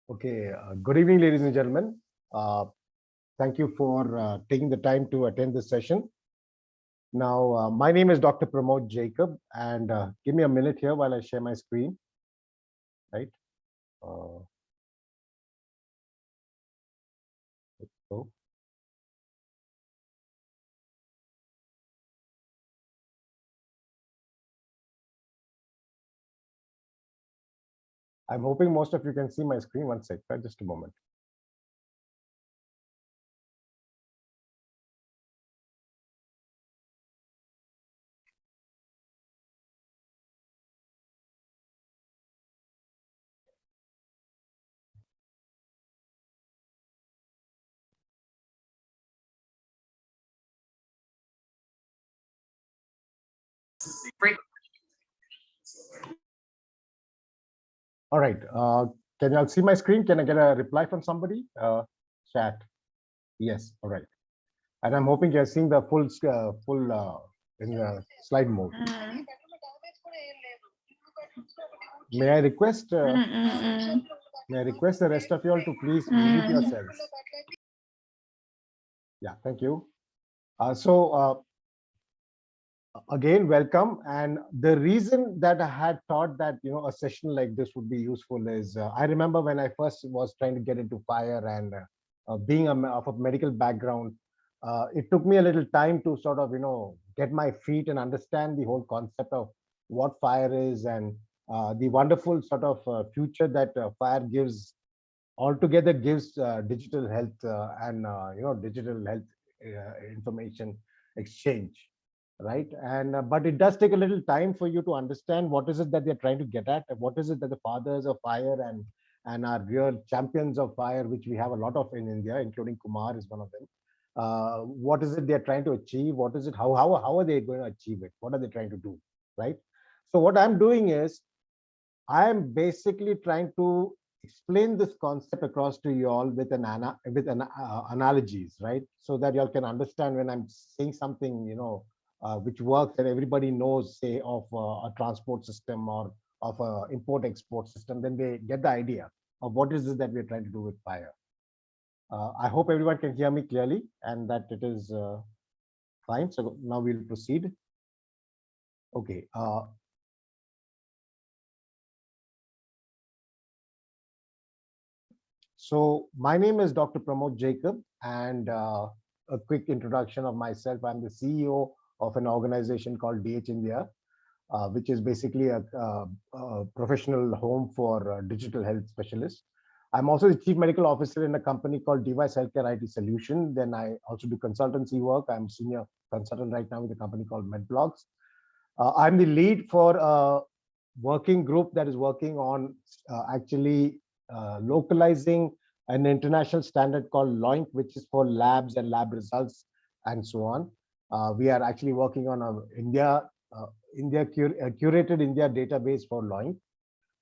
Okay, good evening, ladies and gentlemen. Uh, Thank you for taking the time to attend this session. Now, my name is Dr. Pramod Jacob, and give me a minute here while I share my screen, right? Uh, so, I'm hoping most of you can see my screen. One sec, right? Just a moment. All right. Can you all see my screen? Can I get a reply from somebody? Chat. Yes. All right. And I'm hoping you're seeing the full in the slide mode. May I request? May I request the rest of you all to please mute yourselves? Yeah, thank you. Again, welcome. And the reason that I had thought that a session like this would be useful is I remember when I first was trying to get into fire and being of a medical background, it took me a little time to sort of get my feet and understand the whole concept of what fire is and the wonderful sort of future that fire gives altogether gives digital health and digital health information exchange, right? And but it does take a little time for you to understand what is it that they're trying to get at, what is it that the fathers of fire and our real champions of fire, which we have a lot of in India, including Kumar is one of them. What is it they're trying to achieve? What is it? How are they going to achieve it? What are they trying to do, right? So what I'm doing is I am basically trying to explain this concept across to you all with analogies, right? So that you all can understand when I'm saying something, which works and everybody knows, say, of a transport system or of a import-export system, then they get the idea of what is it that we're trying to do with fire. I hope everyone can hear me clearly and that it is fine. So now we'll proceed. Okay. So my name is Dr. Pramod Jacob, and a quick introduction of myself. I'm the CEO of an organization called DH India, which is basically a professional home for digital health specialists. I'm also the chief medical officer in a company called Device Healthcare IT Solution. Then I also do consultancy work. I'm senior consultant right now with a company called MedBlogs. I'm the lead for a working group that is working on actually localizing an international standard called LOINC, which is for labs and lab results and so on. We are actually working on a curated India database for LOINC.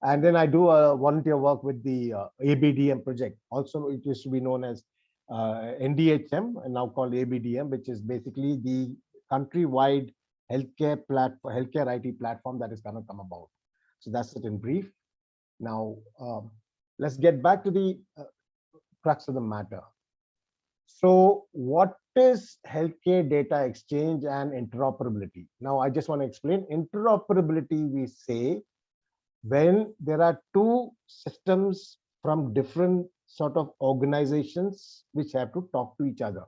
And then I do volunteer work with the ABDM project. Also, it used to be known as NDHM, and now called ABDM, which is basically the countrywide healthcare IT platform that is going to come about. So that's it in brief. Now, let's get back to the crux of the matter. So what is healthcare data exchange and interoperability? Now, I just want to explain. Interoperability, we say, when there are two systems from different sort of organizations which have to talk to each other,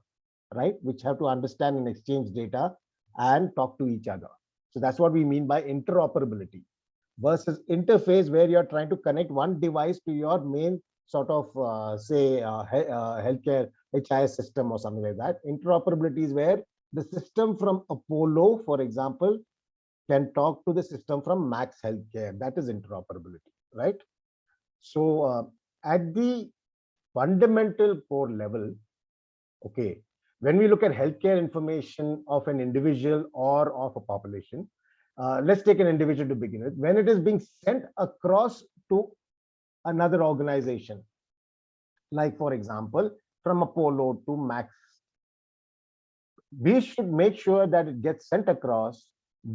right? Which have to understand and exchange data and talk to each other. So that's what we mean by interoperability versus interface, where you're trying to connect one device to your main sort of healthcare HIS system or something like that. Interoperability is where the system from Apollo, for example, can talk to the system from Max Healthcare. That is interoperability, right? So at the fundamental core level, okay, when we look at healthcare information of an individual or of a population, let's take an individual to begin with. When it is being sent across to another organization, like for example, from Apollo to Max, we should make sure that it gets sent across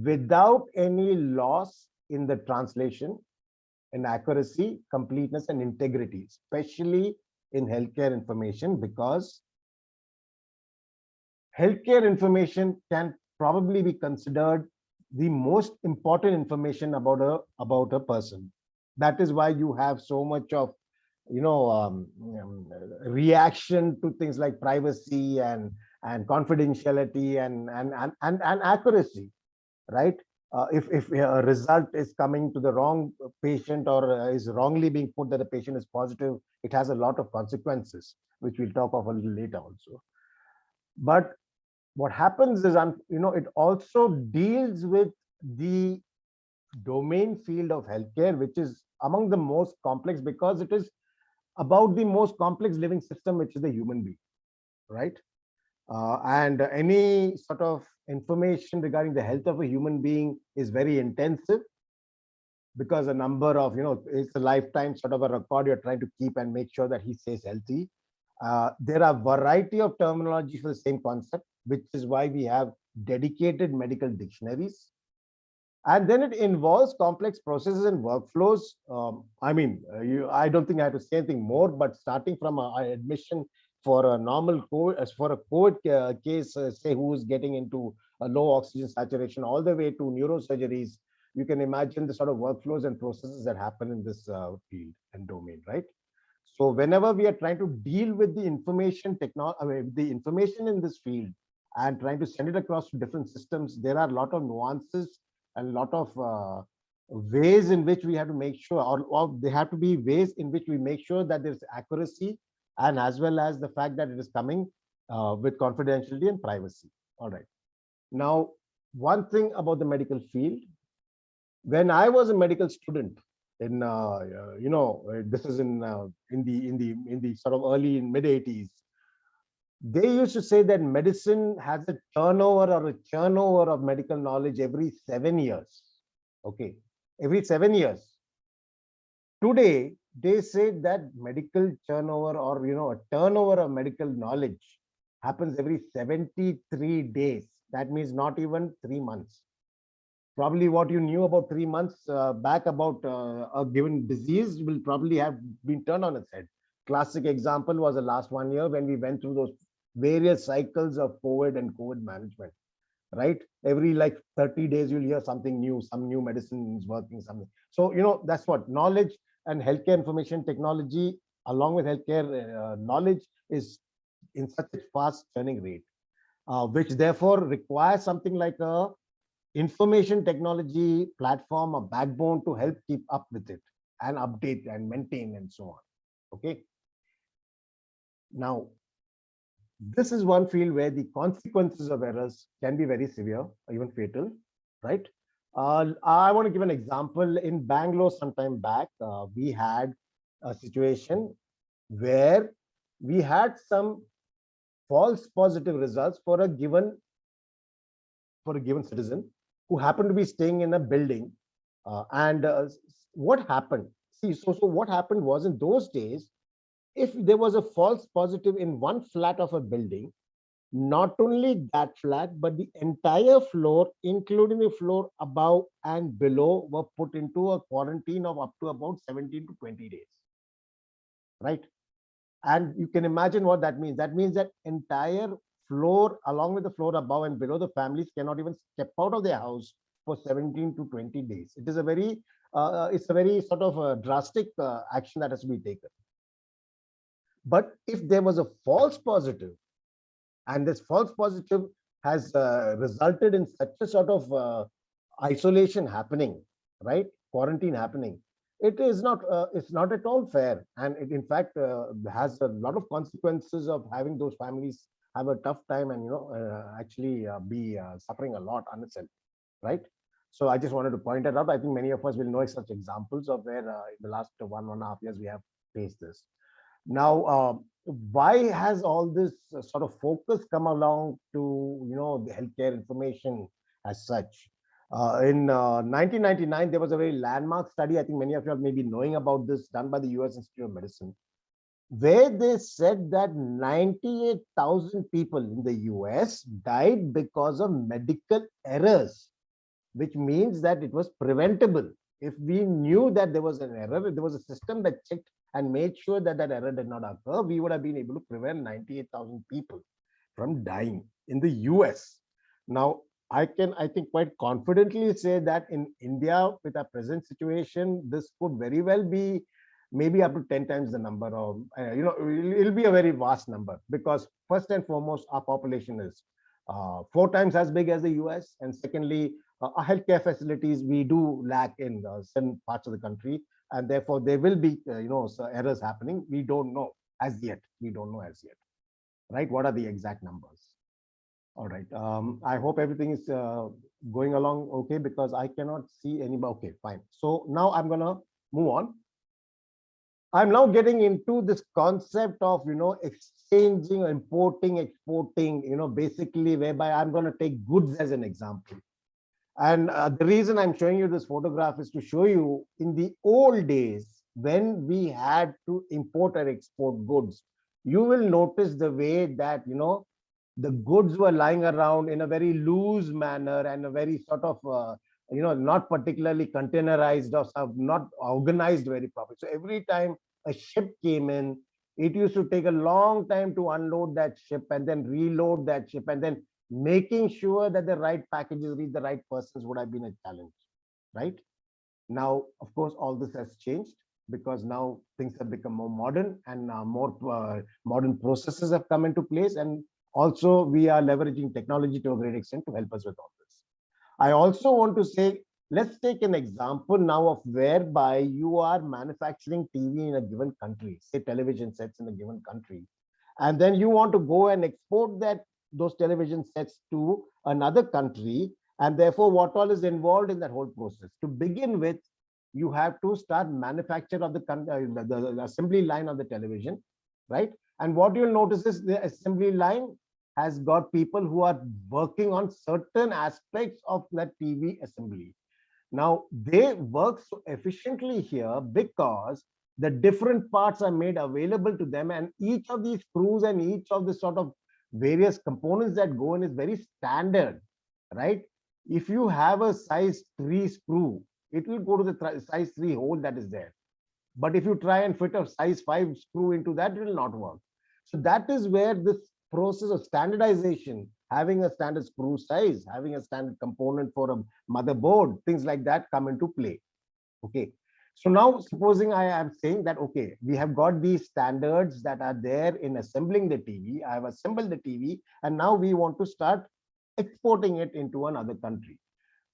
without any loss in the translation in accuracy, completeness, and integrity, especially in healthcare information, because healthcare information can probably be considered the most important information about a person. That is why you have so much of reaction to things like privacy and confidentiality and accuracy, right? If a result is coming to the wrong patient, or is wrongly being put that the patient is positive, it has a lot of consequences, which we'll talk of a little later also. But what happens is, it also deals with the domain field of healthcare, which is among the most complex, because it is about the most complex living system, which is the human being, right? And any sort of information regarding the health of a human being is very intensive, because a number of, it's a lifetime sort of a record you're trying to keep and make sure that he stays healthy. There are variety of terminology for the same concept, which is why we have dedicated medical dictionaries. And then it involves complex processes and workflows. I don't think I have to say anything more, but starting from admission for a normal COVID, as for a COVID case, say, who is getting into a low oxygen saturation, all the way to neurosurgeries, you can imagine the sort of workflows and processes that happen in this field and domain, right? So whenever we are trying to deal with the information technology, the information in this field, and trying to send it across to different systems, there are a lot of nuances and a lot of ways in which we have to make sure, or there have to be ways in which we make sure that there's accuracy, and as well as the fact that it is coming with confidentiality and privacy. All right. Now, one thing about the medical field, when I was a medical student in, this is in the sort of early in mid 80s, they used to say that medicine has a turnover or a turnover of medical knowledge every 7 years. Okay, every 7 years. Today, they say that medical turnover, or a turnover of medical knowledge happens every 73 days. That means not even 3 months. Probably what you knew about 3 months back about a given disease will probably have been turned on its head. Classic example was the last 1 year when we went through those various cycles of COVID and COVID management, right? Every like 30 days, you'll hear something new, some new medicine is working, something. So, that's what knowledge and healthcare information technology, along with healthcare knowledge, is in such a fast turning rate, which therefore requires something like a information technology platform, a backbone to help keep up with it and update and maintain and so on. Okay. Now, this is one field where the consequences of errors can be very severe or even fatal, right? I want to give an example. In Bangalore, sometime back, we had a situation where we had some false positive results for a given citizen who happened to be staying in a building. And what happened? See, so what happened was, in those days, if there was a false positive in one flat of a building, not only that flat, but the entire floor, including the floor above and below, were put into a quarantine of up to about 17 to 20 days. Right? And you can imagine what that means. That means that entire floor, along with the floor above and below, the families cannot even step out of their house for 17 to 20 days. It is a very, it's a very sort of drastic action that has to be taken. But if there was a false positive, and this false positive has resulted in such a sort of isolation happening, right? Quarantine happening. It is not. It's not at all fair, and it in fact has a lot of consequences of having those families have a tough time, and actually be suffering a lot unnecessarily, right? So I just wanted to point that out. I think many of us will know such examples of where in the last 1.5 years we have faced this. Now, why has all this sort of focus come along to the healthcare information as such? In 1999, there was a very landmark study. I think many of you may be knowing about this, done by the US Institute of Medicine, where they said that 98,000 people in the US died because of medical errors, which means that it was preventable. if we knew that there was an error, if there was a system that checked and made sure that that error did not occur, we would have been able to prevent 98,000 people from dying in the US. Now, I think, quite confidently say that in India, with our present situation, this could very well be maybe up to 10 times the number of, it'll be a very vast number, because first and foremost, our population is 4 times as big as the US. And secondly, our healthcare facilities, we do lack in certain parts of the country. And therefore, there will be, errors happening. We don't know as yet. We don't know as yet, right? What are the exact numbers? All right. I hope everything is going along okay, because I cannot see anybody. Okay, fine. So now I'm gonna move on. I'm now getting into this concept of, exchanging, importing, exporting, basically whereby I'm going to take goods as an example. And the reason I'm showing you this photograph is to show you in the old days when we had to import or export goods, you will notice the way that, the goods were lying around in a very loose manner and a very sort of, not particularly containerized or not organized very properly. So every time a ship came in, it used to take a long time to unload that ship and then reload that ship, and then making sure that the right packages reach the right persons would have been a challenge, right? Now, of course, all this has changed, because now things have become more modern, and more modern processes have come into place. And also we are leveraging technology to a great extent to help us with all this. I also want to say, let's take an example now of whereby you are manufacturing TV in a given country, say television sets in a given country, and then you want to go and export those television sets to another country. And therefore, what all is involved in that whole process? To begin with, you have to start manufacture of the assembly line of the television, right? And what you'll notice is the assembly line has got people who are working on certain aspects of that TV assembly. Now, they work so efficiently here because the different parts are made available to them, and each of these screws and each of the sort of various components that go in is very standard, right? If you have a size 3 screw, it will go to the size 3 hole that is there. But if you try and fit a size 5 screw into that, it will not work. So that is where this process of standardization, having a standard screw size, having a standard component for a motherboard, things like that come into play. Okay. So now supposing I am saying that, okay, we have got these standards that are there in assembling the TV. I have assembled the TV, and now we want to start exporting it into another country.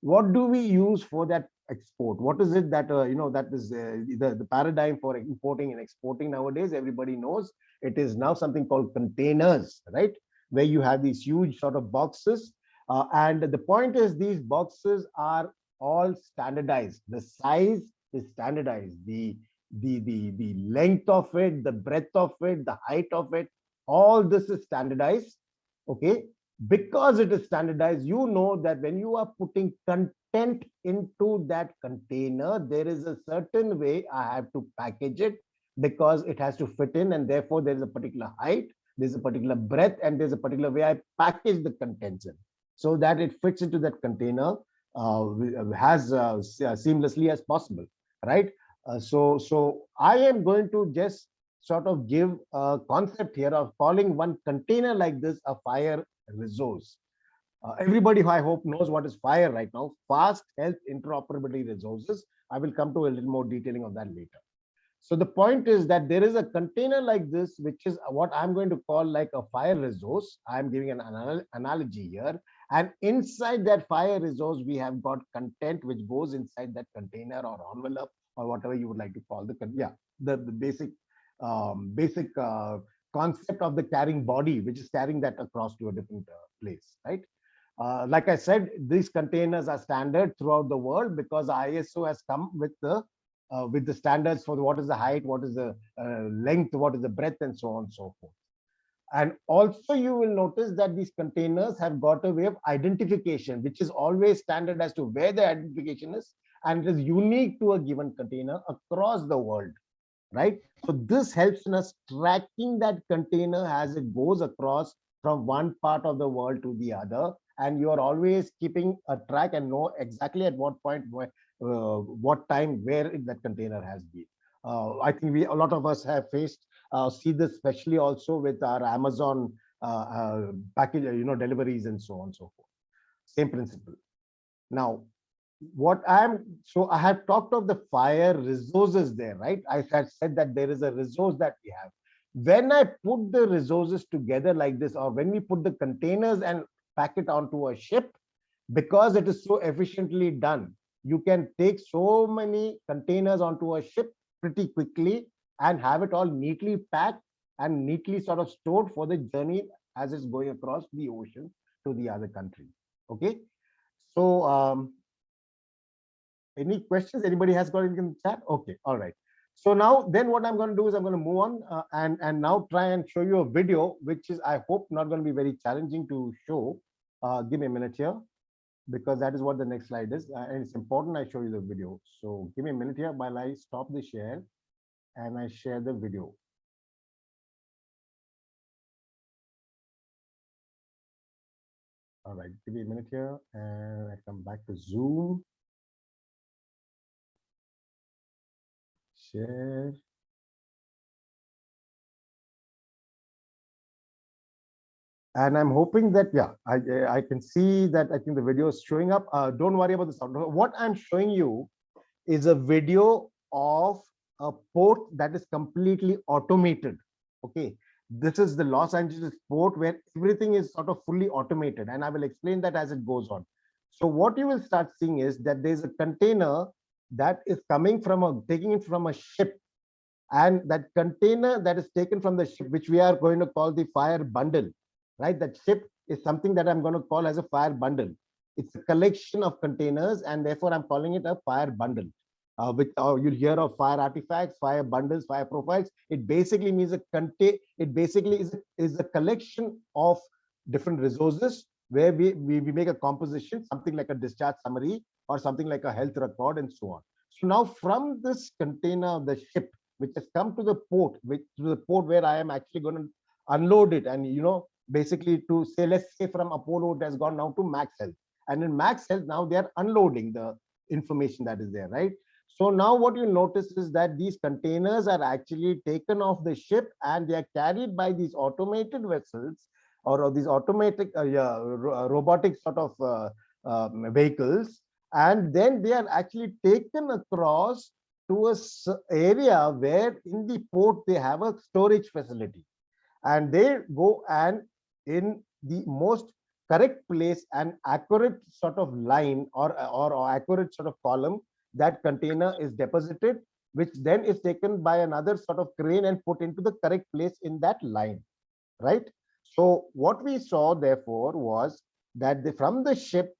What do we use for that export? What is it that, that is the paradigm for importing and exporting nowadays? Everybody knows it is now something called containers, right? Where you have these huge sort of boxes. And the point is, these boxes are all standardized. The size is standardized. The length of it, the breadth of it, the height of it, all this is standardized. Okay. Because it is standardized, you know that when you are putting content into that container, there is a certain way I have to package it, because it has to fit in, and therefore there is a particular height, there's a particular breadth, and there's a particular way I package the contents in, so that it fits into that container as seamlessly as possible, right? So I am going to just sort of give a concept here of calling one container like this a fire resource. Everybody, I hope, knows what is FHIR right now: Fast Health Interoperability Resources. I will come to a little more detailing of that later. So the point is that there is a container like this, which is what I'm going to call like a fire resource. I'm giving an analogy here. And inside that fire resource, we have got content which goes inside that container or envelope or whatever you would like to call the basic concept of the carrying body, which is carrying that across to a different place, right? Like I said, these containers are standard throughout the world because ISO has come with the standards for what is the height, what is the length, what is the breadth, and so on and so forth. And also you will notice that these containers have got a way of identification, which is always standard as to where the identification is, and it is unique to a given container across the world, right? So this helps in us tracking that container as it goes across from one part of the world to the other, and you are always keeping a track and know exactly at what point what time, where that container has been. I think a lot of us have faced, see this especially also with our Amazon package, deliveries and so on and so forth. Same principle. Now, so I have talked of the fire resources there, right? I had said that there is a resource that we have. When I put the resources together like this, or when we put the containers and pack it onto a ship, because it is so efficiently done, you can take so many containers onto a ship pretty quickly and have it all neatly packed and neatly sort of stored for the journey as it's going across the ocean to the other country. Okay. So any questions? Anybody has got anything in the chat? Okay, all right. So now, then what I'm going to do is I'm going to move on and now try and show you a video, which is, I hope, not going to be very challenging to show. Give me a minute here, because that is what the next slide is. And it's important I show you the video. So give me a minute here while I stop the share and I share the video. All right, give me a minute here and I come back to Zoom. Share. And I'm hoping that, yeah, I can see that I think the video is showing up. Don't worry about the sound. What I'm showing you is a video of a port that is completely automated. Okay, this is the Los Angeles port where everything is sort of fully automated, and I will explain that as it goes on. So what you will start seeing is that there's a container that is coming from taking it from a ship, and that container that is taken from the ship, which we are going to call the fire bundle, right? That ship is something that I'm going to call as a fire bundle. It's a collection of containers, and therefore I'm calling it a fire bundle. Which you'll hear of fire artifacts, fire bundles, fire profiles. It basically means it basically is a collection of different resources where we make a composition, something like a discharge summary or something like a health record and so on. So now from this container of the ship, which has come to the port, where I am actually going to unload it, and basically to say, let's say from Apollo, it has gone now to Max Health, and in Max Health now they are unloading the information that is there, right? So now what you notice is that these containers are actually taken off the ship and they are carried by these automated vessels or these automatic robotic sort of vehicles, and then they are actually taken across to a area where in the port they have a storage facility, and they go and in the most correct place and accurate sort of line or accurate sort of column, that container is deposited, which then is taken by another sort of crane and put into the correct place in that line, right? So what we saw therefore was that from the ship,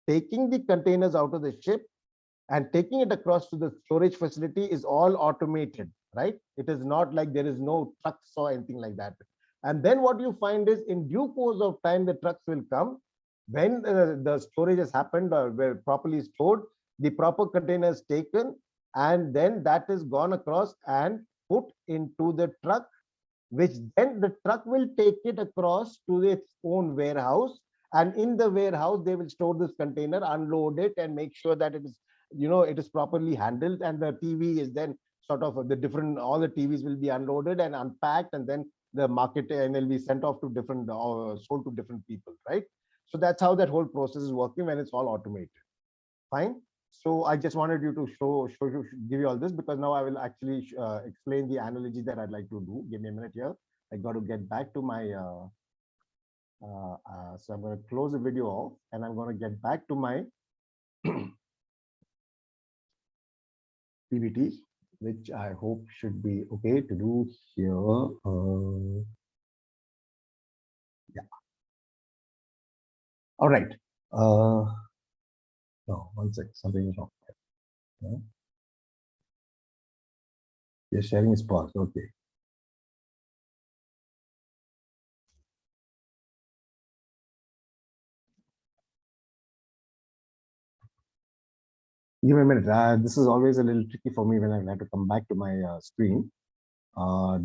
taking the containers out of the ship and taking it across to the storage facility is all automated, right? It is not like there is no trucks or anything like that. And then what you find is in due course of time, the trucks will come when the storage has happened or were properly stored, the proper container is taken, and then that is gone across and put into the truck, which then the truck will take it across to its own warehouse, and in the warehouse they will store this container, unload it, and make sure that it is it is properly handled, and the TV is then sort of all the TVs will be unloaded and unpacked, and then the market, and they'll be sent off to different sold to different people, right? So that's how that whole process is working when it's all automated. Fine. So I just wanted you to give you all this, because now I will actually explain the analogy that I'd like to do. Give me a minute here. I got to get back to my so I'm going to close the video off, and I'm going to get back to my PPT, which I hope should be okay to do here. Yeah. All right. No, one sec. Something is wrong. Yeah. Your sharing is paused. Okay. Give me a minute. This is always a little tricky for me when I have to come back to my screen.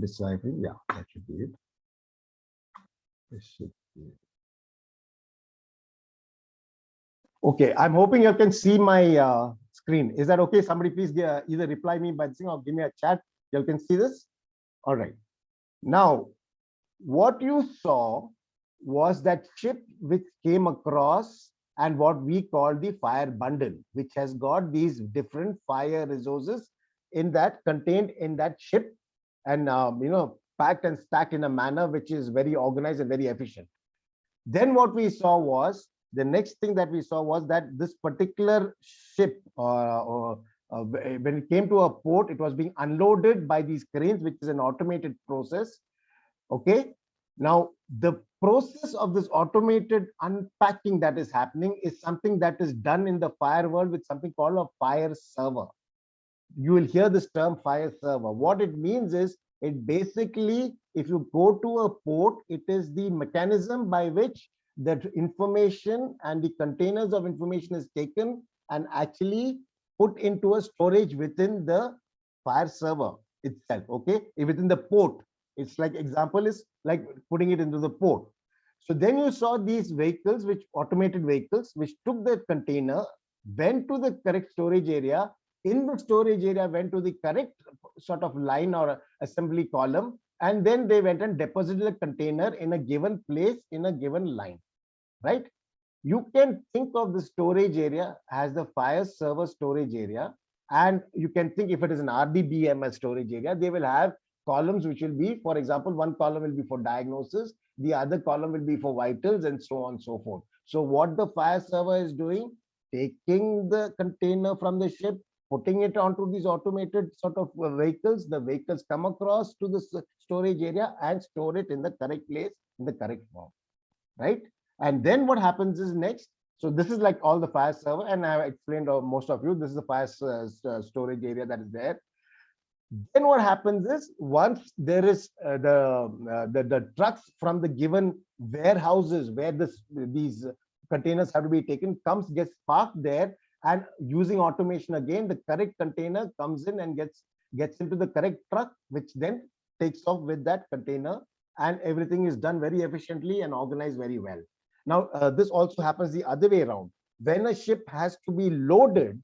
Deciphering, yeah, that should be it. This should be it. Okay, I'm hoping you can see my screen. Is that okay? Somebody please either reply me by saying or give me a chat. You can see this. All right. Now, what you saw was that ship which came across and what we call the fire bundle, which has got these different fire resources in that contained in that ship, and packed and stacked in a manner which is very organized and very efficient. Then what we saw was, the next thing that we saw was that this particular ship, when it came to a port, it was being unloaded by these cranes, which is an automated process. Okay. Now, the process of this automated unpacking that is happening is something that is done in the fire world with something called a fire server. You will hear this term fire server. What it means is, it basically, if you go to a port, it is the mechanism by which the information and the containers of information is taken and actually put into a storage within the fire server itself. Okay, within the port. It's like, example is like putting it into the port. So then you saw these vehicles, which automated vehicles, which took the container, went to the correct storage area. In the storage area, went to the correct sort of line or assembly column, and then they went and deposited the container in a given place in a given line, right? You can think of the storage area as the fire server storage area, and you can think, if it is an RDBMS storage area, they will have columns which will be, for example, one column will be for diagnosis, the other column will be for vitals, and so on and so forth. So what the fire server is doing, taking the container from the ship, putting it onto these automated sort of vehicles. The vehicles come across to the storage area and store it in the correct place, in the correct form, right? And then what happens is next, so this is like all the fire server, and I have explained to most of you, this is the fire storage area that is there. Then what happens is, once there is the trucks from the given warehouses where these containers have to be taken, gets parked there, and using automation again, the correct container comes in and gets into the correct truck, which then takes off with that container, and everything is done very efficiently and organized very well. Now, this also happens the other way around. When a ship has to be loaded,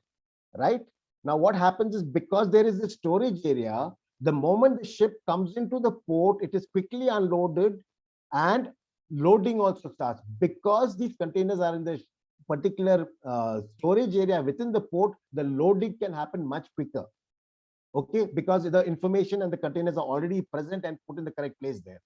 right? Now, what happens is, because there is a storage area, the moment the ship comes into the port, it is quickly unloaded and loading also starts. Because these containers are in the particular storage area within the port, the loading can happen much quicker. Okay, because the information and the containers are already present and put in the correct place there.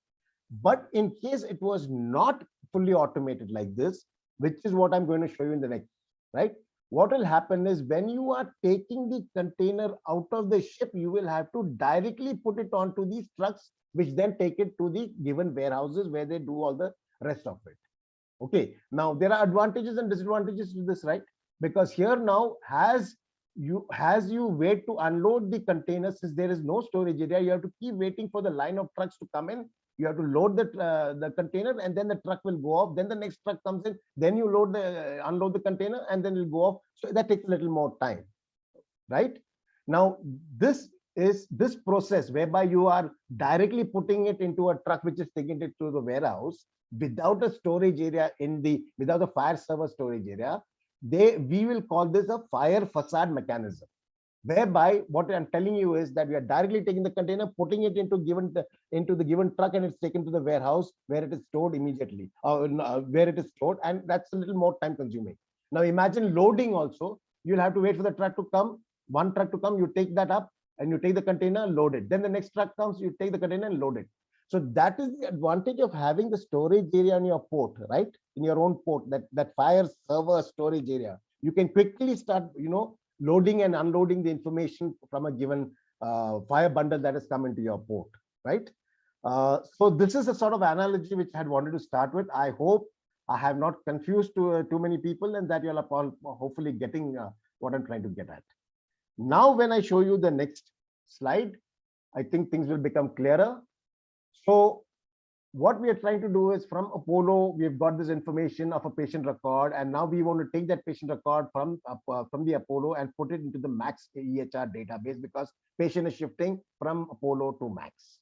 But in case it was not fully automated like this, which is what I'm going to show you in the next, right? What will happen is, when you are taking the container out of the ship, you will have to directly put it onto these trucks, which then take it to the given warehouses where they do all the rest of it. Okay, now there are advantages and disadvantages to this, right? Because here now, as you wait to unload the containers, since there is no storage area, you have to keep waiting for the line of trucks to come in. You have to load the container, and then the truck will go off. Then the next truck comes in. Then you unload the container, and then it'll go off. So that takes a little more time, right? Now, this process whereby you are directly putting it into a truck, which is taking it to the warehouse without a storage area without a fire server storage area. We will call this a fire facade mechanism, whereby what I'm telling you is that we are directly taking the container, putting it into the given truck, and it's taken to the warehouse where it is stored immediately, where it is stored, and that's a little more time consuming. Now imagine loading also. You'll have to wait for the truck to come, one truck to come, you take that up and you take the container, load it. Then the next truck comes, you take the container and load it. So that is the advantage of having the storage area on your port, right? In your own port, that fire server storage area. You can quickly start, loading and unloading the information from a given fire bundle that has come into your port, right? So this is a sort of analogy which I had wanted to start with. I hope I have not confused too many people, and that you're all hopefully getting what I'm trying to get at. Now, when I show you the next slide, I think things will become clearer. So what we are trying to do is, from Apollo, we've got this information of a patient record, and now we want to take that patient record from the Apollo and put it into the Max EHR database, because patient is shifting from Apollo to Max,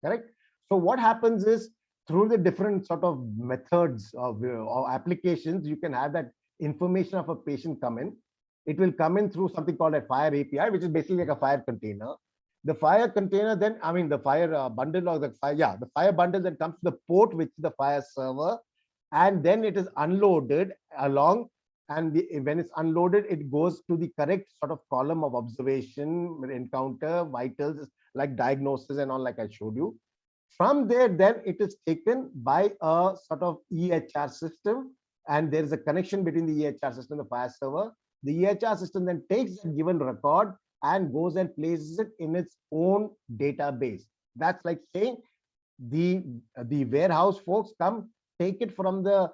correct? So what happens is, through the different sort of methods of or applications, you can have that information of a patient come in. it will come in through something called a Fire API, which is basically like a Fire container. The Fire container then, I mean, the Fire bundle or the Fire, yeah, the Fire bundle then comes to the port, which is the Fire server, and then it is unloaded along. And when it's unloaded, it goes to the correct sort of column of observation, encounter, vitals, like diagnosis and all, like I showed you. From there, then it is taken by a sort of EHR system, and there is a connection between the EHR system and the Fire server. The EHR system then takes a given record and goes and places it in its own database. That's like saying the warehouse folks come, take it from the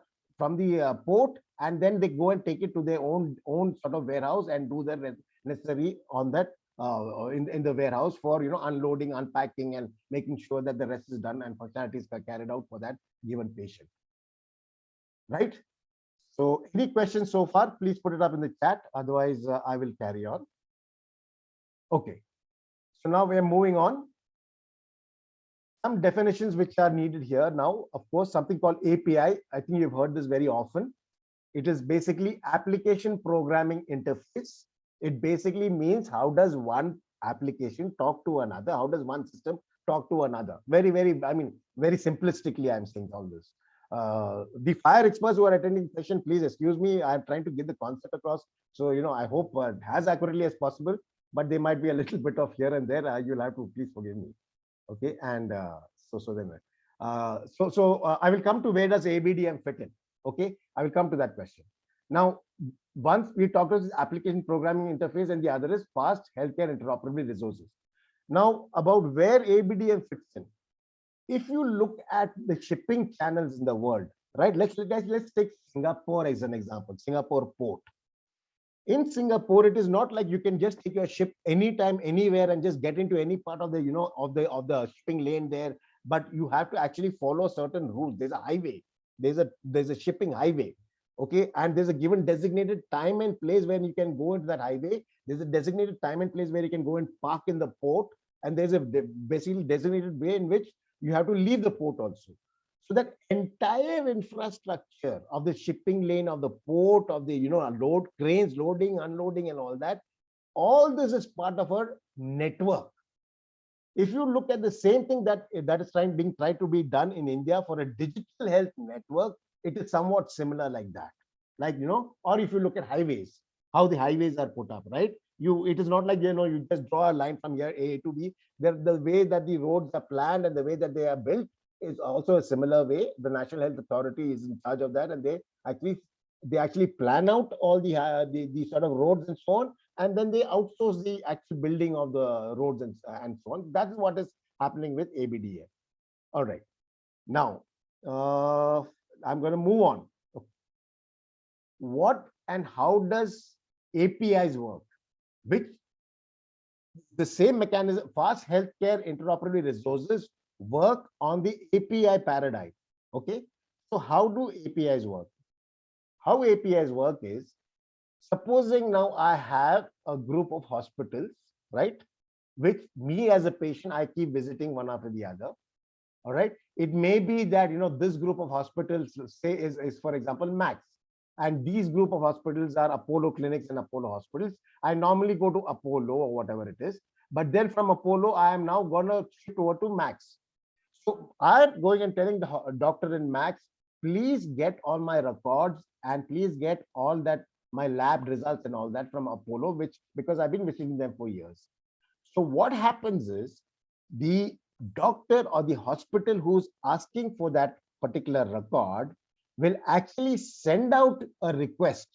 port, and then they go and take it to their own sort of warehouse and do the necessary on that in the warehouse for unloading, unpacking, and making sure that the rest is done and functionalities are carried out for that given patient. Right? So any questions so far, please put it up in the chat. Otherwise, I will carry on. Okay. So now we are moving on. Some definitions which are needed here now. Of course, something called API. I think you've heard this very often. It is basically application programming interface. It basically means how does one application talk to another? How does one system talk to another? Very, I mean, very simplistically, I'm saying all this. The fire experts who are attending the session, please excuse me. I'm trying to get the concept across. So, I hope as accurately as possible, but there might be a little bit of here and there. You'll have to please forgive me. Okay. And so then, I will come to where does ABDM fit in? Okay. I will come to that question. Now, once we talk about this application programming interface, and the other is fast healthcare interoperability resources. Now, about where ABDM fits in. If you look at the shipping channels in the world, right? Let's take Singapore as an example, Singapore port. In Singapore, it is not like you can just take your ship anytime, anywhere, and just get into any part of the, of the shipping lane there. But you have to actually follow certain rules. There's a highway. There's a shipping highway. Okay, and there's a given designated time and place when you can go into that highway. There's a designated time and place where you can go and park in the port, and there's a basically designated way in which you have to leave the port also. So that entire infrastructure of the shipping lane, of the port, of the load cranes, loading, unloading, and all this is part of our network. If you look at the same thing that is being tried to be done in India for a digital health network, it is somewhat similar like that. Like, or if you look at highways, how the highways are put up, right? It is not like, you just draw a line from here, A to B. The way that the roads are planned and the way that they are built is also a similar way. The National Health Authority is in charge of that, and they actually plan out all the sort of roads and so on, and then they outsource the actual building of the roads and so on. That's what is happening with ABDA. All right. Now, I'm going to move on. What and how does APIs work? Which the same mechanism, fast healthcare interoperability resources work on the API paradigm. Okay. So how do APIs work? How APIs work is, supposing now I have a group of hospitals, right? Which me as a patient, I keep visiting one after the other. All right. It may be that, this group of hospitals, say, is for example, Max. And these group of hospitals are Apollo clinics and Apollo hospitals. I normally go to Apollo or whatever it is. But then from Apollo, I am now going to shift over to Max. So I'm going and telling the doctor in Max, please get all my records and please get all that, my lab results and all that from Apollo, because I've been visiting them for years. So what happens is, the doctor or the hospital who's asking for that particular record will actually send out a request.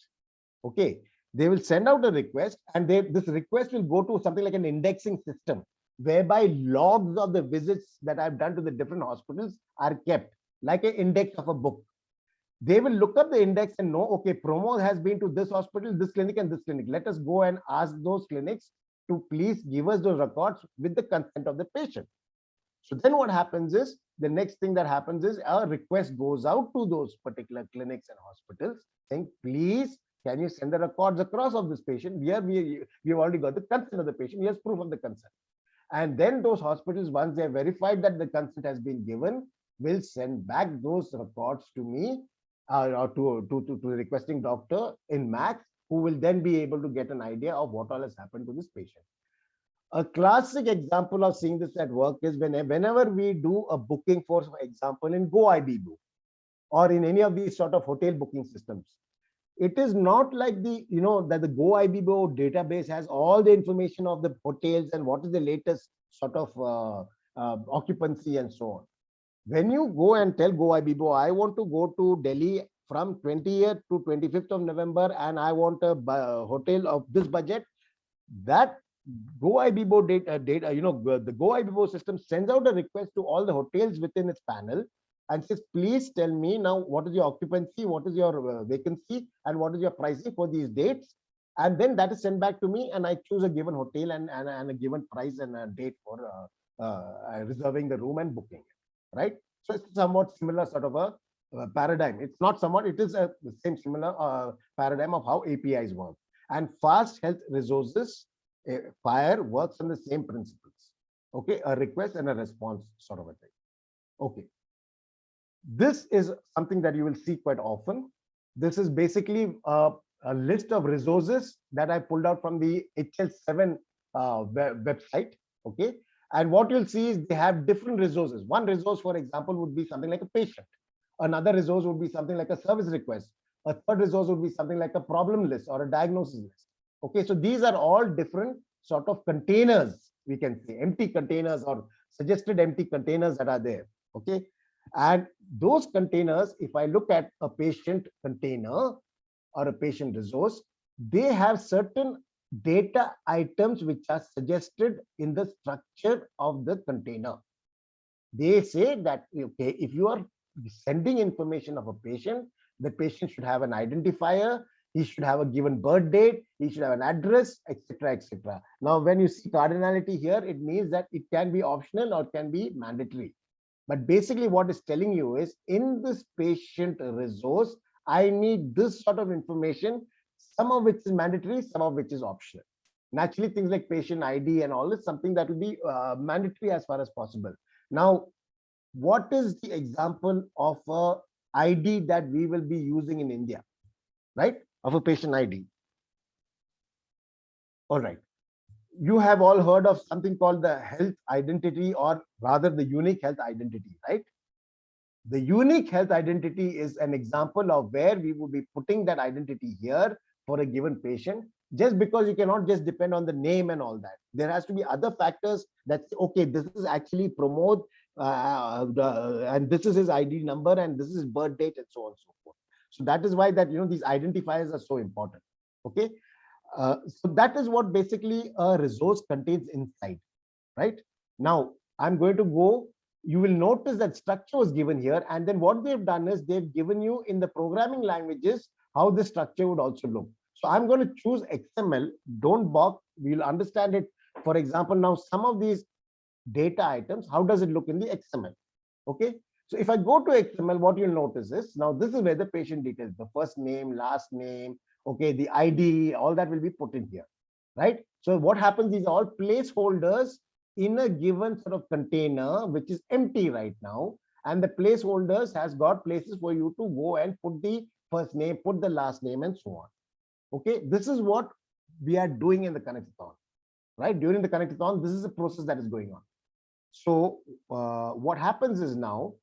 Okay, they will send out a request, and this request will go to something like an indexing system, whereby logs of the visits that I've done to the different hospitals are kept, like an index of a book. They will look up the index and know, okay, Pramod has been to this hospital, this clinic, and this clinic. Let us go and ask those clinics to please give us those records with the consent of the patient. So then what happens is, the next thing that happens is a request goes out to those particular clinics and hospitals saying, please, can you send the records across of this patient? We've already got the consent of the patient. Here's proof of the consent. And then those hospitals, once they have verified that the consent has been given, will send back those records to me or to the requesting doctor in Max, who will then be able to get an idea of what all has happened to this patient. A classic example of seeing this at work is whenever we do a booking, for example, in GoIBIBO or in any of these sort of hotel booking systems. It is not like that the GoIBIBO database has all the information of the hotels and what is the latest sort of occupancy and so on. When you go and tell GoIBIBO, I want to go to Delhi from 20th to 25th of November and I want a hotel of this budget, that GoIBIBO the GoIBIBO system sends out a request to all the hotels within its panel and says, please tell me now what is your occupancy, what is your vacancy, and what is your pricing for these dates. And then that is sent back to me, and I choose a given hotel and a given price and a date for reserving the room and booking it, right? So it's somewhat similar sort of a paradigm. It's not somewhat, it is the same similar paradigm of how APIs work. And Fast Health Resources, FHIR, works on the same principles. Okay, a request and a response sort of a thing. Okay. This is something that you will see quite often. This is basically a list of resources that I pulled out from the HL7 website. Okay. And what you'll see is they have different resources. One resource, for example, would be something like a patient. Another resource would be something like a service request. A third resource would be something like a problem list or a diagnosis list. Okay. So these are all different sort of containers, we can say, empty containers or suggested empty containers that are there. Okay. And those containers, if I look at a patient container or a patient resource, they have certain data items which are suggested in the structure of the container. They say that, okay, if you are sending information of a patient, the patient should have an identifier, he should have a given birth date, he should have an address, etc., etc. Now, when you see cardinality here, it means that it can be optional or it can be mandatory. But basically what it's telling you is, in this patient resource, I need this sort of information, some of which is mandatory, some of which is optional. Naturally, things like patient ID and all this, something that will be mandatory as far as possible. Now, what is the example of a ID that we will be using in India, right? Of a patient ID. All right. You have all heard of something called the health identity, or rather the unique health identity, right? The unique health identity is an example of where we would be putting that identity here for a given patient, just because you cannot just depend on the name and all that. There has to be other factors that, okay, this is actually Pramod, and this is his ID number, and this is his birth date, and so on and so forth. So that is why that, these identifiers are so important. Okay. So that is what basically a resource contains inside, right? Now, I'm going to go, you will notice that structure was given here, and then what they've done is they've given you in the programming languages how the structure would also look. So I'm going to choose XML, don't bog, we'll understand it. For example, now some of these data items, how does it look in the XML? Okay. So if I go to XML, what you'll notice is, now this is where the patient details, the first name, last name, okay, the ID, all that will be put in here, right? So what happens, these are all placeholders in a given sort of container, which is empty right now. And the placeholders has got places for you to go and put the first name, put the last name, and so on. Okay, this is what we are doing in the Connectathon, right? During the Connectathon, this is a process that is going on. So what happens is, now,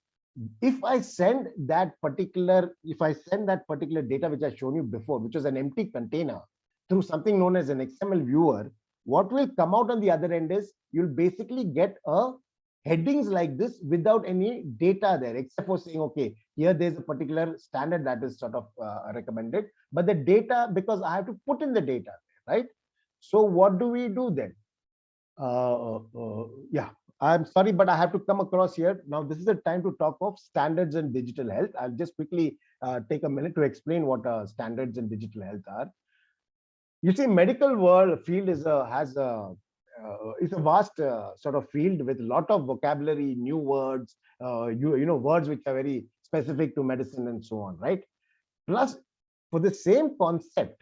if I send that particular data which I've shown you before, which was an empty container, through something known as an XML viewer, what will come out on the other end is, you'll basically get a headings like this without any data there, except for saying, okay, here there's a particular standard that is sort of recommended, but the data, because I have to put in the data, right? So what do we do then? Yeah, I'm sorry, but I have to come across here. Now, this is the time to talk of standards in digital health. I'll just quickly take a minute to explain what standards in digital health are. You see, medical world field is it's a vast sort of field with a lot of vocabulary, new words, words which are very specific to medicine and so on, right? Plus, for the same concept,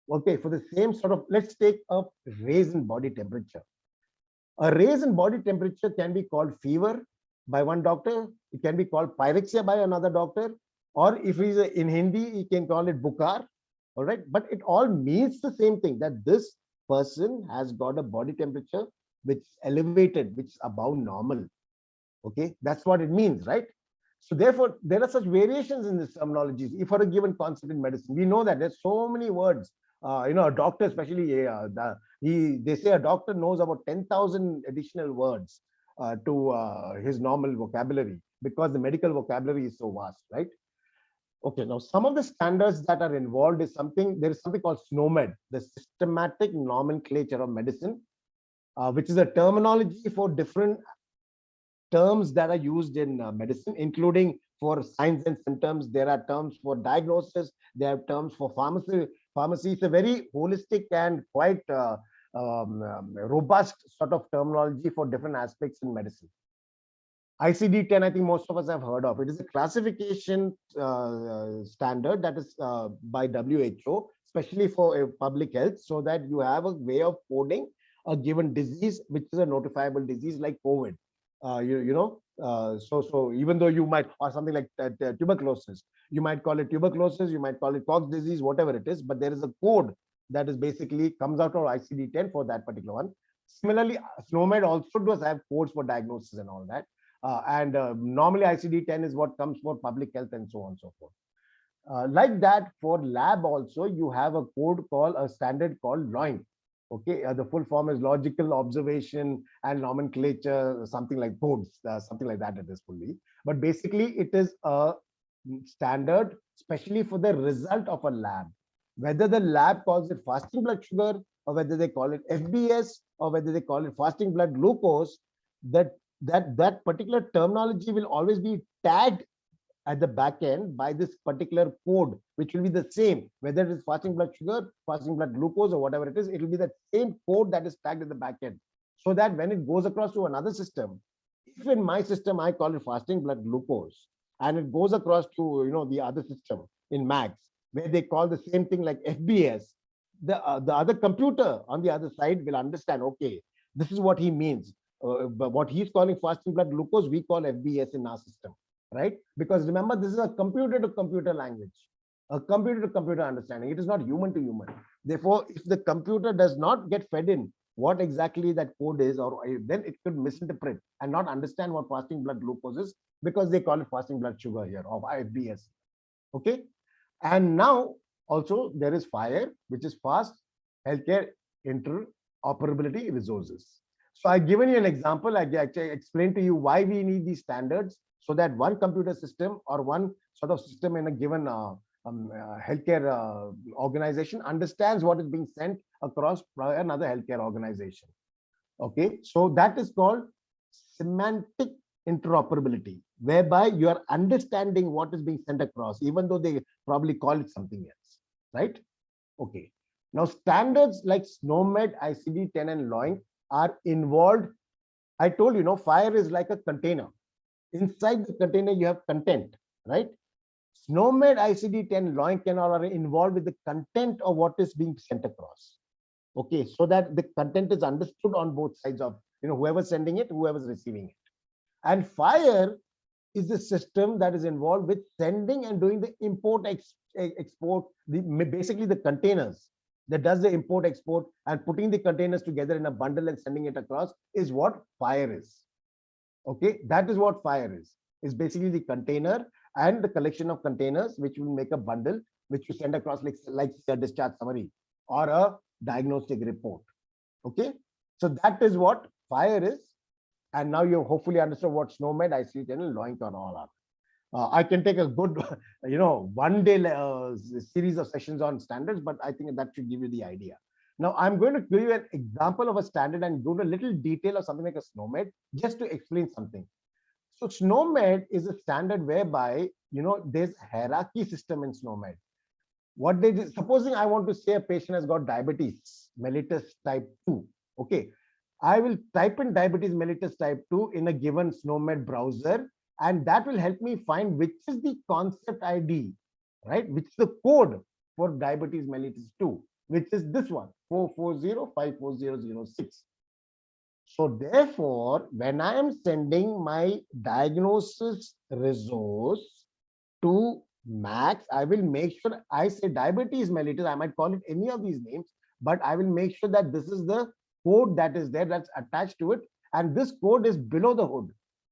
okay, for the same sort of, let's take a raise in body temperature. A raise in body temperature can be called fever by one doctor. It can be called pyrexia by another doctor. Or if he's in Hindi, he can call it bukar. All right, but it all means the same thing, that this person has got a body temperature which is elevated, which is above normal. Okay, that's what it means, right? So therefore, there are such variations in this terminologies. If for a given concept in medicine, we know that there's so many words. A doctor, especially, they say a doctor knows about 10,000 additional words to his normal vocabulary, because the medical vocabulary is so vast, right? Okay, now some of the standards that are involved is something, there is something called SNOMED, the Systematic Nomenclature of Medicine, which is a terminology for different terms that are used in medicine, including for signs and symptoms. There are terms for diagnosis. There are terms for pharmacy. Pharmacy is a very holistic and quite robust sort of terminology for different aspects in medicine. ICD-10, I think most of us have heard of. It is a classification standard that is by WHO, especially for public health, so that you have a way of coding a given disease, which is a notifiable disease like COVID. So even though you might, or something like tuberculosis, you might call it tuberculosis, you might call it Cox disease, whatever it is, but there is a code that is basically comes out of ICD-10 for that particular one. Similarly, SNOMED also does have codes for diagnosis and all that. And normally ICD-10 is what comes for public health and so on and so forth. Like that, for lab also, you have a code called a standard called LOINC. Okay, the full form is Logical Observation and Nomenclature, something like codes, something like that it is fully. But basically, it is a standard, especially for the result of a lab. Whether the lab calls it fasting blood sugar, or whether they call it FBS, or whether they call it fasting blood glucose, that particular terminology will always be tagged at the back end by this particular code, which will be the same, whether it is fasting blood sugar, fasting blood glucose, or whatever it is, it will be the same code that is tagged at the back end. So that when it goes across to another system, if in my system I call it fasting blood glucose, and it goes across to the other system in MAGS, where they call the same thing like FBS, the other computer on the other side will understand, okay, this is what he means. But what he's calling fasting blood glucose, we call FBS in our system, right? Because remember, this is a computer to computer language, a computer to computer understanding. It is not human to human. Therefore, if the computer does not get fed in what exactly that code is, or then it could misinterpret and not understand what fasting blood glucose is, because they call it fasting blood sugar here, or FBS. Okay. And now also there is FHIR, which is Fast Healthcare Interoperability Resources. So I've given you an example. I explained to you why we need these standards, so that one computer system or one sort of system in a given healthcare organization understands what is being sent across another healthcare organization. Okay, so that is called semantic interoperability, whereby you are understanding what is being sent across, even though they probably call it something else, right? Okay. Now, standards like SNOMED, ICD-10, and LOINC are involved. I told you, FHIR is like a container. Inside the container, you have content, right? SNOMED, ICD-10, LOINC and all are involved with the content of what is being sent across. Okay, so that the content is understood on both sides of, whoever's sending it, whoever's receiving it. And FHIR is the system that is involved with sending and doing the import, export, basically the containers that does the import, export, and putting the containers together in a bundle and sending it across is what FHIR is. Okay, that is what FHIR is basically the container and the collection of containers which will make a bundle, which you send across like a discharge summary or a diagnostic report. Okay, so that is what FHIR is. And now you hopefully understand what SNOMED, ICD-10, and LOINC and all are. I can take a good, 1 day series of sessions on standards, but I think that should give you the idea. Now, I'm going to give you an example of a standard and go to a little detail of something like a SNOMED, just to explain something. So SNOMED is a standard whereby, there's a hierarchy system in SNOMED. What they did, supposing I want to say a patient has got diabetes mellitus type 2. Okay, I will type in diabetes mellitus type 2 in a given SNOMED browser, and that will help me find which is the concept ID, right? Which is the code for diabetes mellitus 2, which is this one, 440-54006. So therefore, when I am sending my diagnosis resource to Max, I will make sure I say diabetes mellitus. I might call it any of these names, but I will make sure that this is the code that is there that's attached to it. And this code is below the hood.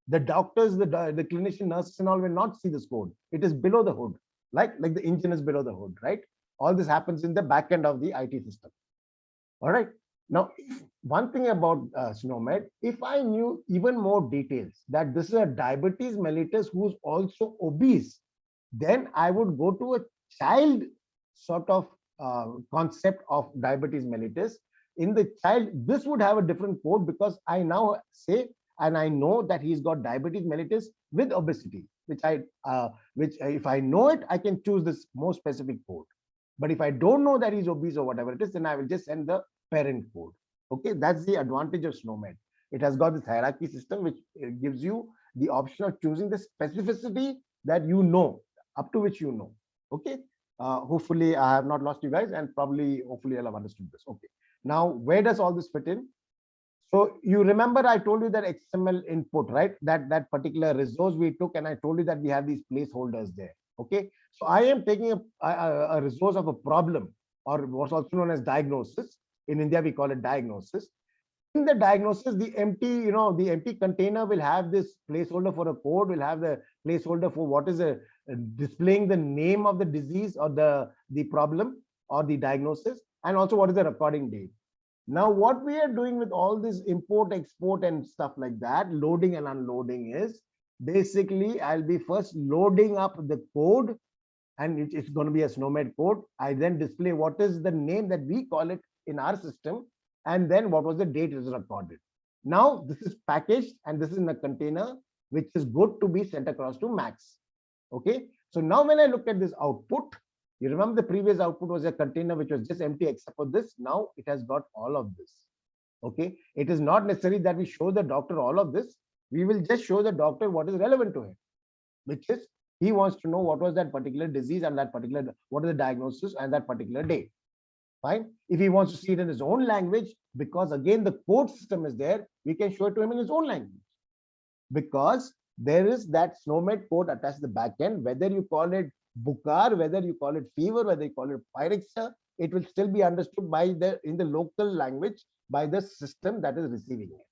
The doctors, the clinician, nurses, and all will not see this code. It is below the hood, like the engine is below the hood, right? All this happens in the back end of the IT system. All right. Now, one thing about SNOMED, if I knew even more details that this is a diabetes mellitus who's also obese, then I would go to a child sort of concept of diabetes mellitus. In the child, this would have a different code because I now say and I know that he's got diabetes mellitus with obesity, which if I know it, I can choose this more specific code. But if I don't know that he's obese or whatever it is, then I will just send the parent code. Okay, that's the advantage of SNOMED. It has got this hierarchy system which gives you the option of choosing the specificity that you know, up to which you know. Okay, hopefully I have not lost you guys, and probably hopefully I'll have understood this. Okay, now where does all this fit in? So you remember I told you that XML input, right? That particular resource we took, and I told you that we have these placeholders there. Okay, so I am taking a resource of a problem, or what's also known as diagnosis. In India, we call it diagnosis. In the diagnosis, the empty container will have this placeholder for a code, will have the placeholder for what is displaying the name of the disease or the problem or the diagnosis, and also what is the recording date. Now, what we are doing with all this import, export, and stuff like that, loading and unloading, is basically I'll be first loading up the code, and it's going to be a SNOMED code. I then display what is the name that we call it in our system, and then what was the date it is recorded. Now, this is packaged and this is in a container, which is good to be sent across to Max. Okay, so now when I look at this output, you remember the previous output was a container which was just empty except for this. Now it has got all of this. Okay, it is not necessary that we show the doctor all of this. We will just show the doctor what is relevant to him, which is he wants to know what was that particular disease and that particular, what is the diagnosis and that particular date. Fine. If he wants to see it in his own language, because again the code system is there, we can show it to him in his own language. Because there is that SNOMED code attached to the backend, whether you call it Bukar, whether you call it fever, whether you call it pyrexia, it will still be understood by in the local language by the system that is receiving it.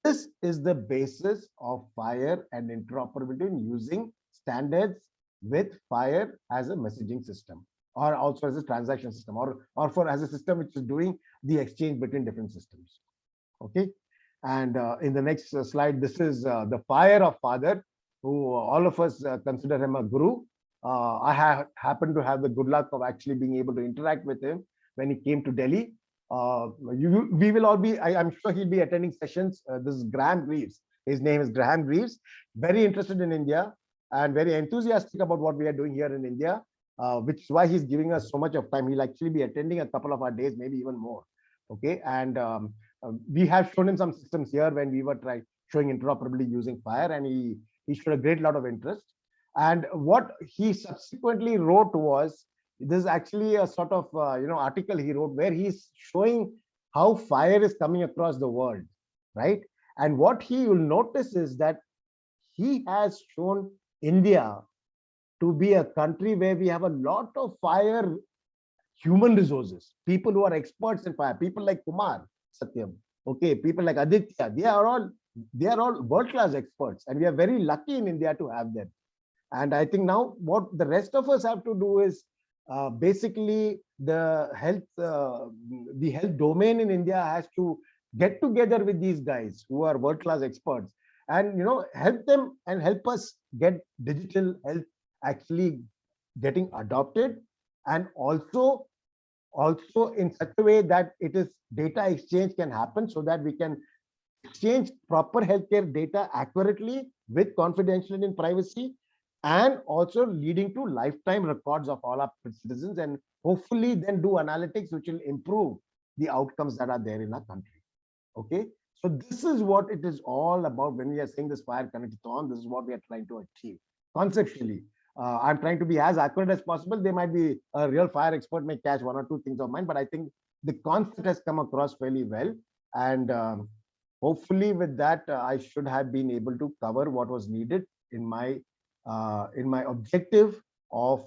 This is the basis of FHIR and interoperability in using standards with FHIR as a messaging system, or also as a transaction system, or for as a system which is doing the exchange between different systems. Okay. And in the next slide, this is the FHIR of father, who all of us consider him a guru. I happened to have the good luck of actually being able to interact with him when he came to Delhi. We will all be, I'm sure he'll be attending sessions. This is Graham Greaves. His name is Graham Greaves, very interested in India and very enthusiastic about what we are doing here in India, which is why he's giving us so much of time. He'll actually be attending a couple of our days, maybe even more. Okay, and we have shown him some systems here when we were showing interoperability using FHIR, and he showed a great lot of interest. And what he subsequently wrote was, this is actually a sort of article he wrote where he's showing how FHIR is coming across the world, right? And what he will notice is that he has shown India to be a country where we have a lot of FHIR human resources, people who are experts in FHIR, people like Kumar Satyam, okay, people like Aditya, they are all world-class experts, and we are very lucky in India to have them. And I think now what the rest of us have to do is basically the health domain in India has to get together with these guys who are world-class experts, and help them and help us get digital health actually getting adopted, and also in such a way that it is data exchange can happen, so that we can exchange proper healthcare data accurately with confidentiality and privacy, and also leading to lifetime records of all our citizens, and hopefully then do analytics which will improve the outcomes that are there in our country. Okay, so this is what it is all about when we are saying this FHIR Connectathon. This is what we are trying to achieve conceptually. I'm trying to be as accurate as possible. There might be a real FHIR expert may catch one or two things of mine, but I think the concept has come across fairly well. And hopefully with that, I should have been able to cover what was needed in my in my objective of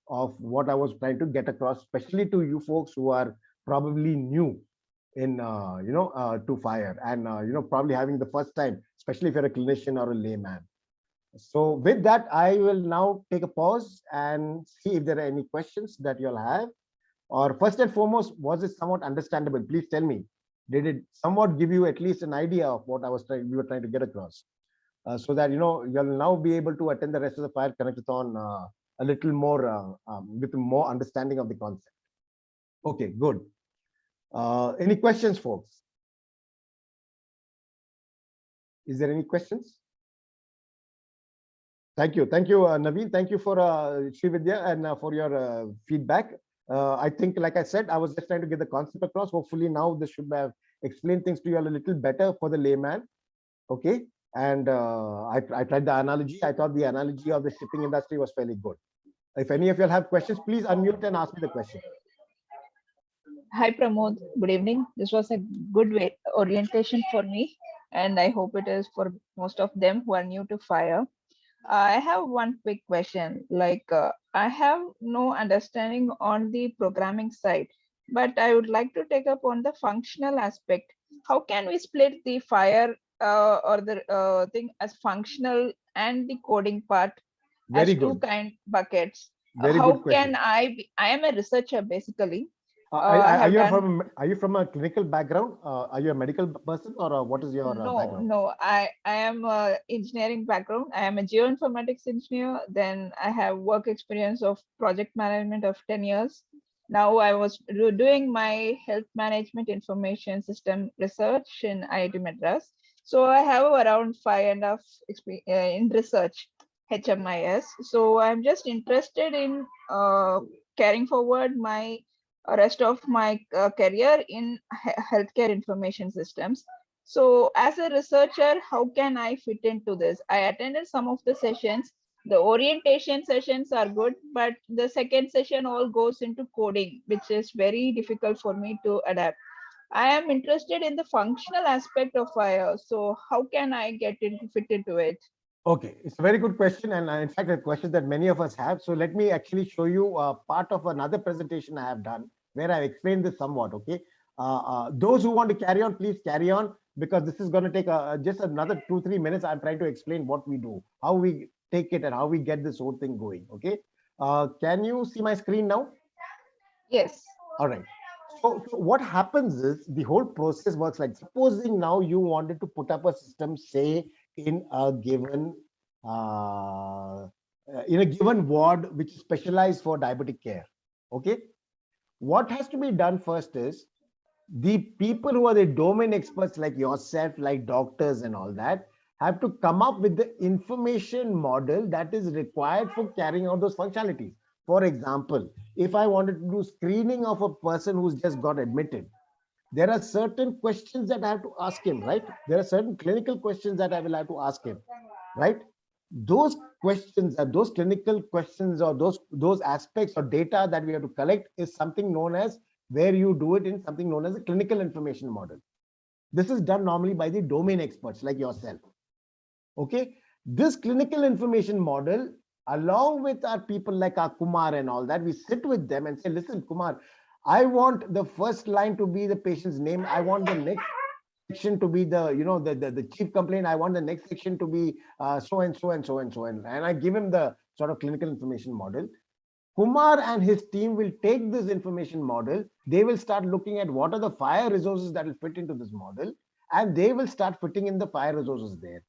of what I was trying to get across, especially to you folks who are probably new in to fire, and probably having the first time, especially if you're a clinician or a layman. So with that, I will now take a pause and see if there are any questions that you'll have. Or first and foremost, was it somewhat understandable? Please tell me. Did it somewhat give you at least an idea of what we were trying to get across? So that you'll now be able to attend the rest of the Fire Connectathon a little more with more understanding of the concept. Okay, good. Any questions, folks? Is there any questions? Thank you, Naveen. Thank you for Srividya and for your feedback. I think, like I said, I was just trying to get the concept across. Hopefully, now this should have explained things to you a little better for the layman. Okay, and I tried the analogy. I thought the analogy of the shipping industry was fairly good. If any of you have questions, please unmute and ask me the question. Hi Pramod, good evening. This was a good orientation for me, and I hope it is for most of them who are new to fire. I have one quick question. I have no understanding on the programming side, but I would like to take up on the functional aspect. How can we split the fire or the thing as functional and the coding part Very as two good. kind buckets? Very How good can question. I am a researcher basically. I Are have you done are you from a clinical background? Are you a medical person, or what is your no, background? no. I am a engineering background. I am a geoinformatics engineer. Then I have work experience of project management of 10 years. Now I was doing my health management information system research in IIT Madras. So I have around 5.5 in research, HMIS. So I'm just interested in carrying forward my rest of my career in healthcare information systems. So, as a researcher, how can I fit into this? I attended some of the sessions. The orientation sessions are good, but the second session all goes into coding, which is very difficult for me to adapt. I am interested in the functional aspect of fire. So, how can I get into fit into it? Okay, it's a very good question, and in fact, a question that many of us have. So let me actually show you part of another presentation I have done where I explained this somewhat. Okay, those who want to carry on, please carry on, because this is going to take just another 2-3 minutes. I'm trying to explain what we do, how we take it, and how we get this whole thing going. Okay, can you see my screen now? Yes. All right. So what happens is the whole process works like, supposing now you wanted to put up a system, say in a given ward which is specialized for diabetic care. Okay, what has to be done first is the people who are the domain experts like yourself, like doctors and all that, have to come up with the information model that is required for carrying out those functionalities. For example, if I wanted to do screening of a person who's just got admitted, there are certain questions that I have to ask him, right? There are certain clinical questions that I will have to ask him, right? Those questions, those clinical questions, or those aspects or data that we have to collect is something known as, where you do it in something known as a clinical information model. This is done normally by the domain experts like yourself. Okay, this clinical information model, along with our people like our Kumar and all that, we sit with them and say, listen, Kumar, I want the first line to be the patient's name. I want the next section to be the chief complaint. I want the next section to be so and so and so and so, and I give him the sort of clinical information model. Kumar and his team will take this information model. They will start looking at what are the fire resources that will fit into this model, and they will start fitting in the fire resources there.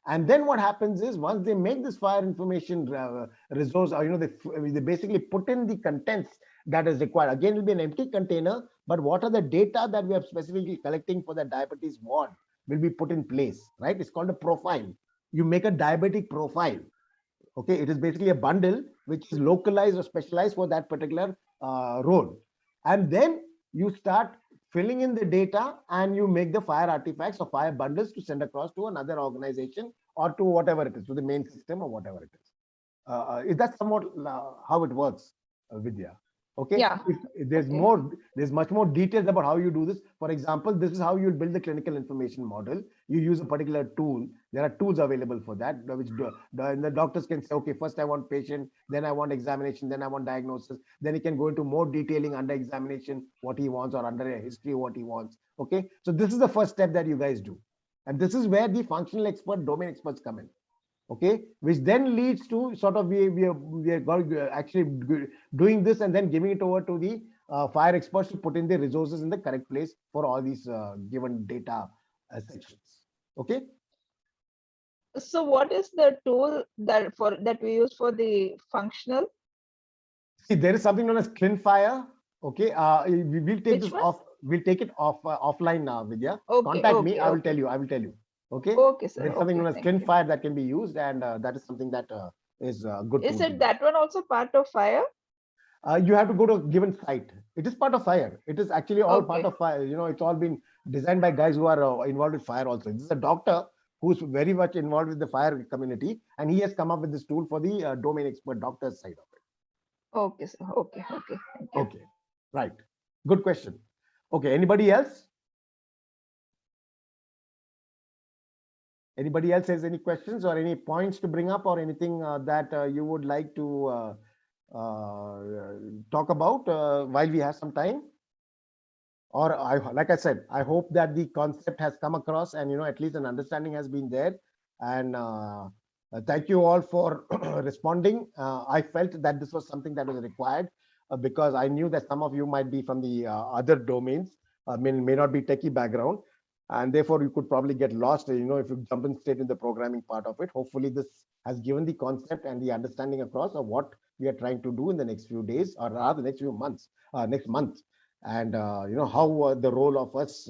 And then what happens is, once they make this fire information resource, or they basically put in the contents that is required. Again, it will be an empty container, but what are the data that we are specifically collecting for the diabetes ward will be put in place, right? It's called a profile. You make a diabetic profile. Okay, it is basically a bundle which is localized or specialized for that particular role. And then you start filling in the data, and you make the fire artifacts or fire bundles to send across to another organization, or to whatever it is, to the main system or whatever it is. Is that somewhat how it works, Vidya? Okay, Yeah. if there's Okay. more, there's much more details about how you do this. For example, this is how you'll build the clinical information model. You use a particular tool. There are tools available for that, which the doctors can say, okay, first I want patient, then I want examination, then I want diagnosis. Then he can go into more detailing under examination what he wants, or under a history what he wants. Okay, so this is the first step that you guys do, and this is where the functional expert, domain experts come in. Okay, which then leads to sort of we are actually doing this and then giving it over to the fire experts to put in the resources in the correct place for all these given data sections. Okay, So what is the tool that we use for the functional? see, there is something known as ClinFire. Okay, we will take Which this one? off, we'll take it off offline now, Vidya. Okay, Contact me, okay, I will tell okay. you, I will tell you. Okay, Okay, sir. there's something Okay, known as thank you. ClinFire that can be used, and that is something that is a good Is tool to it use. that one also part of fire? You have to go to a given site. It is part of fire. It is actually all part Okay. of fire. You know, it's all been designed by guys who are involved with fire also. This is a doctor who's very much involved with the fire community, and he has come up with this tool for the domain expert doctors side of Okay, sir. Okay, okay. Thank it. you. Okay, right. Good question. Okay, anybody else? Anybody else has any questions or any points to bring up, or anything that you would like to uh, talk about while we have some time? Or like I said, I hope that the concept has come across, and at least an understanding has been there. And thank you all for responding. I felt that this was something that was required, because I knew that some of you might be from the other domains, may not be techie background, and therefore you could probably get lost, if you jump in straight in the programming part of it. Hopefully this has given the concept and the understanding across of what we are trying to do in the next few days, or rather next few months, next month. And how the role of us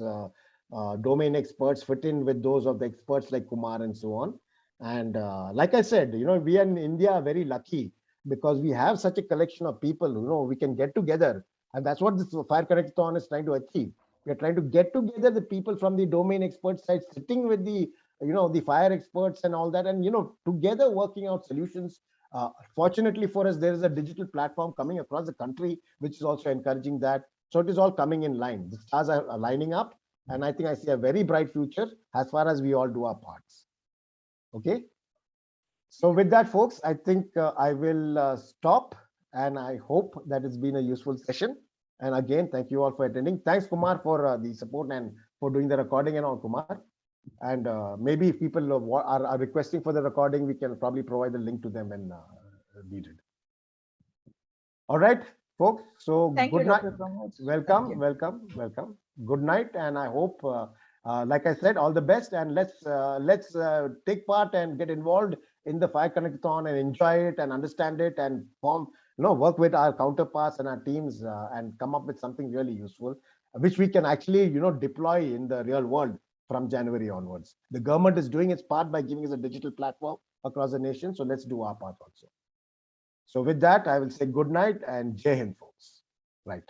domain experts fit in with those of the experts like Kumar and so on. And like I said, we in India are very lucky, because we have such a collection of people. We can get together, and that's what this Fire Connectathon is trying to achieve. We are trying to get together the people from the domain expert side, sitting with the fire experts and all that, and together working out solutions. Fortunately for us, there is a digital platform coming across the country which is also encouraging that. So it is all coming in line. The stars are lining up, and I think I see a very bright future as far as we all do our parts. Okay. So with that, folks, I think I will stop, and I hope that it's been a useful session. And again, thank you all for attending. Thanks, Kumar, for the support and for doing the recording and all, Kumar. And maybe if people are requesting for the recording, we can probably provide the link to them and needed. All right, folks. So Thank you, good night. Dr. Pramod. Thank Welcome, you. welcome, welcome. Good night, and I hope, like I said, all the best. And let's take part and get involved in the Fire Connectathon and enjoy it and understand it and work with our counterparts and our teams and come up with something really useful, which we can actually deploy in the real world from January onwards. The government is doing its part by giving us a digital platform across the nation. So let's do our part also. So with that, I will say good night and Jai Hind, folks. Right.